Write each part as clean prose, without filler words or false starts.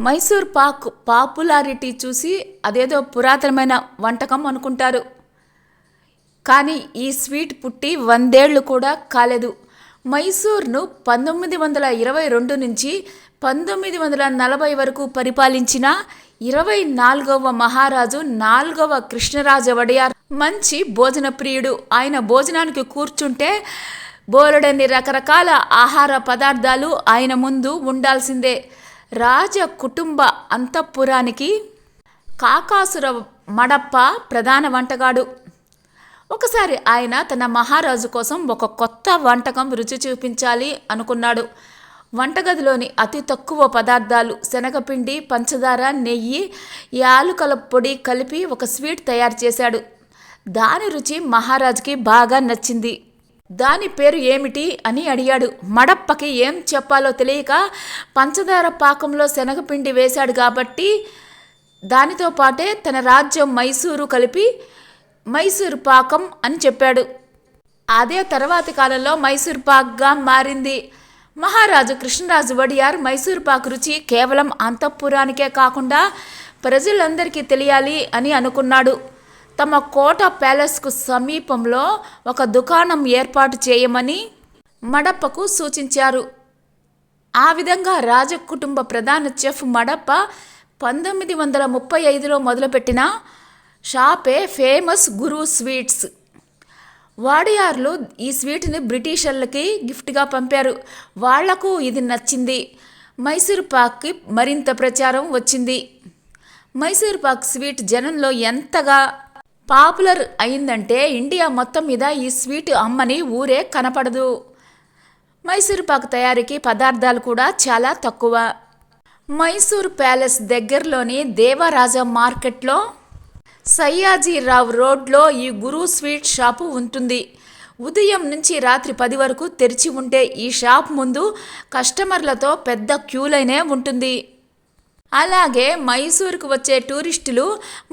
Mysore Pak popularity చూసి అదేదో పురాతనమైన వంటకం అనుకుంటారు. కానీ ఈ స్వీట్ పుట్టి 100 ఏళ్ళు కూడా కాలేదు. మైసూర్ను 1922 నుంచి 1940 వరకు పరిపాలించిన 24వ మహారాజు 4వ కృష్ణరాజ వడియార్ మంచి భోజన ప్రియుడు. ఆయన భోజనానికి కూర్చుంటే బోలెడన్ని రకరకాల ఆహార పదార్థాలు ఆయన ముందు ఉండాల్సిందే. రాజ కుటుంబ అంతఃపురానికి కాకాసుర మడప్ప ప్రధాన వంటగాడు. ఒకసారి ఆయన తన మహారాజు కోసం ఒక కొత్త వంటకం రుచి చూపించాలి అనుకున్నాడు. వంటగదిలోని అతి తక్కువ పదార్థాలు శనగపిండి, పంచదార, నెయ్యి, యాలుకల పొడి కలిపి ఒక స్వీట్ తయారు చేశాడు. దాని రుచి మహారాజుకి బాగా నచ్చింది. దాని పేరు ఏమిటి అని అడిగాడు. మడప్పకి ఏం చెప్పాలో తెలియక పంచదార పాకంలో శనగపిండి వేశాడు కాబట్టి దానితో పాటే తన రాజ్యం మైసూరు కలిపి మైసూరు పాకం అని చెప్పాడు. అదే తర్వాతి కాలంలో మైసూర్ పాక్గా మారింది. మహారాజు కృష్ణరాజు వడియార్ మైసూర్ పాక్ రుచి కేవలం అంతఃపురానికే కాకుండా ప్రజలందరికీ తెలియాలి అని అనుకున్నాడు. తమ కోట ప్యాలెస్కు సమీపంలో ఒక దుకాణం ఏర్పాటు చేయమని మడప్పకు సూచించారు. ఆ విధంగా రాజకుటుంబ ప్రధాన చెఫ్ మడప్ప 1935లో మొదలుపెట్టిన షాపే ఫేమస్ గురు స్వీట్స్. వాడియార్లు ఈ స్వీట్ని బ్రిటిషర్లకి గిఫ్ట్గా పంపారు. వాళ్లకు ఇది నచ్చింది. మైసూర్ పాక్కి మరింత ప్రచారం వచ్చింది. మైసూర్ పాక్ స్వీట్ జనంలో ఎంతగా పాపులర్ అయిందంటే ఇండియా మొత్తం మీద ఈ స్వీట్ అమ్మని ఊరే కనపడదు. మైసూర్ పాక్ తయారీకి పదార్థాలు కూడా చాలా తక్కువ. మైసూర్ ప్యాలెస్ దగ్గరలోని దేవరాజ మార్కెట్లో సయ్యాజీరావు రోడ్లో ఈ గురు స్వీట్ షాపు ఉంటుంది. ఉదయం నుంచి రాత్రి 10 వరకు తెరిచి ఉంటే ఈ షాప్ ముందు కస్టమర్లతో పెద్ద క్యూలైనే ఉంటుంది. అలాగే మైసూరుకు వచ్చే టూరిస్టులు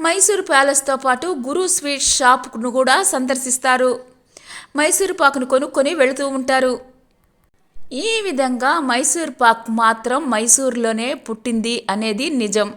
మైసూర్ ప్యాలెస్తో పాటు గురు స్వీట్ షాప్ను కూడా సందర్శిస్తారు. మైసూర్ పాక్ను కొనుక్కొని వెళుతూ ఉంటారు. ఈ విధంగా మైసూర్ పాక్ మాత్రం మైసూర్లోనే పుట్టింది అనేది నిజం.